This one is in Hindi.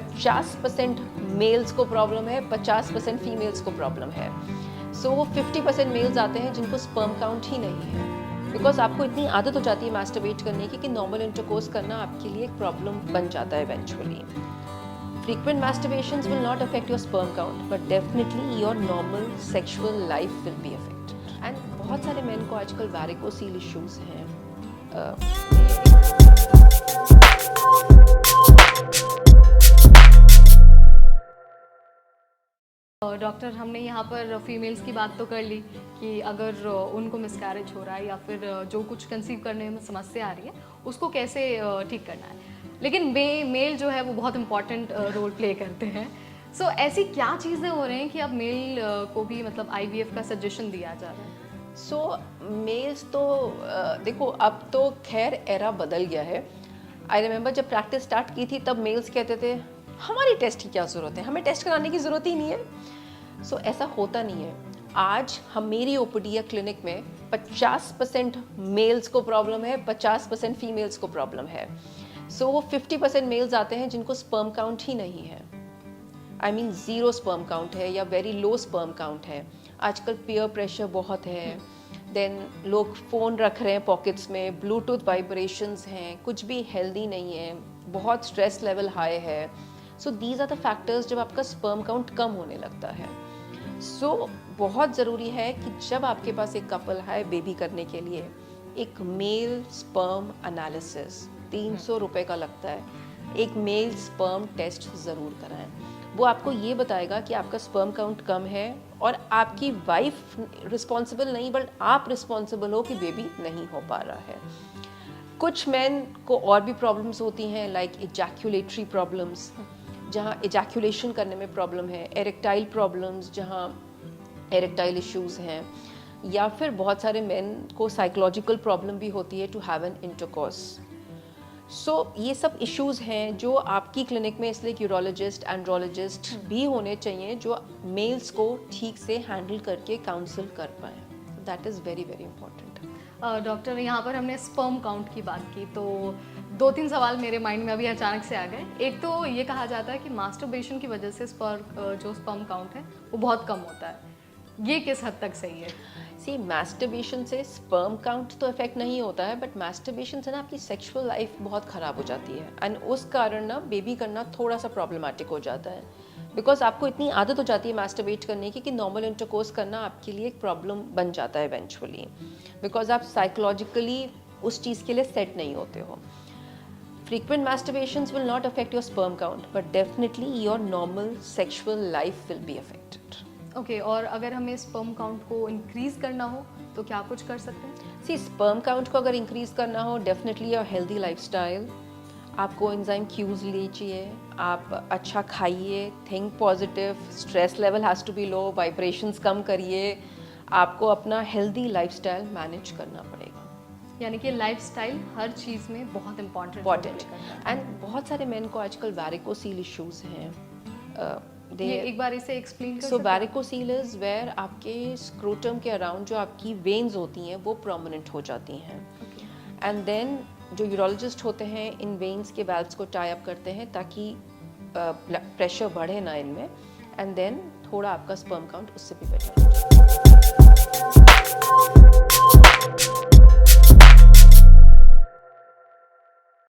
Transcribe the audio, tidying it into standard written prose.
50% मेल्स को प्रॉब्लम है, 50% फीमेल्स को प्रॉब्लम है। सो वो 50% मेल्स आते हैं जिनको स्पर्म काउंट ही नहीं है, बिकॉज आपको इतनी आदत हो जाती है मैस्टरबेट करने की कि नॉर्मल इंटरकोर्स करना आपके लिए एक प्रॉब्लम बन जाता है eventually. Frequent masturbations will not affect your sperm count, but definitely your normal sexual life will be affected. And बहुत सारे men को आजकल varicocele issues हैं। डॉक्टर, हमने यहाँ पर फीमेल्स की बात तो कर ली कि अगर उनको मिसकैरेज हो रहा है या फिर जो कुछ कंसीव करने में समस्या आ रही है उसको कैसे ठीक करना है, लेकिन मेल जो है वो बहुत इंपॉर्टेंट रोल प्ले करते हैं। सो ऐसी क्या चीज़ें हो रही हैं कि अब मेल को भी मतलब IVF का सजेशन दिया जा रहा है? सो मेल्स तो देखो, अब तो खैर एरा बदल गया है। आई रिमेंबर जब प्रैक्टिस स्टार्ट की थी तब मेल्स कहते थे हमारी टेस्ट की क्या ज़रूरत है, हमें टेस्ट कराने की ज़रूरत ही नहीं है। सो ऐसा होता नहीं है। आज हम मेरी ओपीडी या क्लिनिक में 50% मेल्स को प्रॉब्लम है, 50% फीमेल्स को प्रॉब्लम है। सो वो 50% मेल्स आते हैं जिनको स्पर्म काउंट ही नहीं है, I mean zero sperm count है या वेरी लो स्पर्म काउंट है। आजकल पीयर प्रेशर बहुत है, देन लोग फ़ोन रख रहे हैं पॉकेट्स में, ब्लूटूथ वाइब्रेशंस हैं, कुछ भी हेल्दी नहीं है, बहुत स्ट्रेस लेवल हाई है। So these are the factors जब आपका स्पर्म काउंट कम होने लगता है। सो बहुत ज़रूरी है कि जब आपके पास एक कपल है बेबी करने के लिए, एक मेल स्पर्म एनालिसिस 300 रुपये का लगता है, एक मेल स्पर्म टेस्ट ज़रूर कराएं। वो आपको ये बताएगा कि आपका स्पर्म काउंट कम है और आपकी वाइफ रिस्पॉन्सिबल नहीं, बट आप रिस्पॉन्सिबल हो कि बेबी नहीं हो पा रहा है। कुछ मेन को और भी प्रॉब्लम्स होती हैं, लाइक इजैक्यूलेटरी प्रॉब्लम्स, जहाँ इजैक्यूलेशन करने में प्रॉब्लम है, एरेक्टाइल प्रॉब्लम्स जहाँ एरेक्टाइल इश्यूज़ हैं, या फिर बहुत सारे मेन को साइकोलॉजिकल प्रॉब्लम भी होती है टू हैव एन इंटरकोर्स। सो ये सब इश्यूज़ हैं जो आपकी क्लिनिक में इसलिए यूरोलॉजिस्ट एंड्रोलॉजिस्ट भी होने चाहिए जो मेल्स को ठीक से हैंडल करके काउंसिल कर पाएँ। That is very very important. Doctor, यहाँ पर हमने स्पर्म काउंट की बात की तो 2-3 सवाल मेरे माइंड में अभी अचानक से आ गए। एक तो ये कहा जाता है कि मास्टरबेशन की वजह से जो स्पर्म काउंट है वो बहुत कम होता है, ये किस हद तक सही है? सी, मास्टरबेशन से स्पर्म काउंट तो इफेक्ट नहीं होता है, बट मास्टरबेशन से ना आपकी सेक्सुअल लाइफ बहुत ख़राब हो जाती है एंड उस कारण ना बेबी करना थोड़ा सा प्रॉब्लमेटिक हो जाता है, बिकॉज आपको इतनी आदत हो जाती है मास्टरबेट करने की कि नॉर्मल इंटरकोर्स करना आपके लिए एक प्रॉब्लम बन जाता है इवेंचुअली, बिकॉज आप साइकोलॉजिकली उस चीज़ के लिए सेट नहीं होते हो। Frequent masturbations will not affect your sperm count, but definitely your normal sexual life will be affected. Okay, और अगर हमें स्पर्म काउंट को इंक्रीज करना हो तो क्या कुछ कर सकते हैं? सी, स्पर्म काउंट को अगर इंक्रीज करना हो, डेफिनेटली योर हेल्दी लाइफस्टाइल, आपको एंजाइम क्यूज लीजिए, आप अच्छा खाइए, think positive, stress level has to be low, vibrations कम करिए, आपको अपना हेल्दी लाइफस्टाइल मैनेज करना पड़ेगा। यानी कि लाइफस्टाइल हर चीज़ में बहुत इम्पॉर्टेंट। एंड बहुत सारे मेन को आजकल वैरिकोसील इश्यूज हैं। ये एक बार इसे एक्सप्लेन कर सो सकते हैं? वैरिकोसील इज वेयर आपके स्क्रोटम के अराउंड जो आपकी वेन्स होती हैं वो प्रोमिनेंट हो जाती हैं, एंड देन जो यूरोलॉजिस्ट होते हैं इन वेन्स के वाल्व्स को टाई अप करते हैं ताकि प्रेशर बढ़े ना इनमें, एंड देन थोड़ा आपका स्पर्म काउंट उससे भी बेटर हो जाए।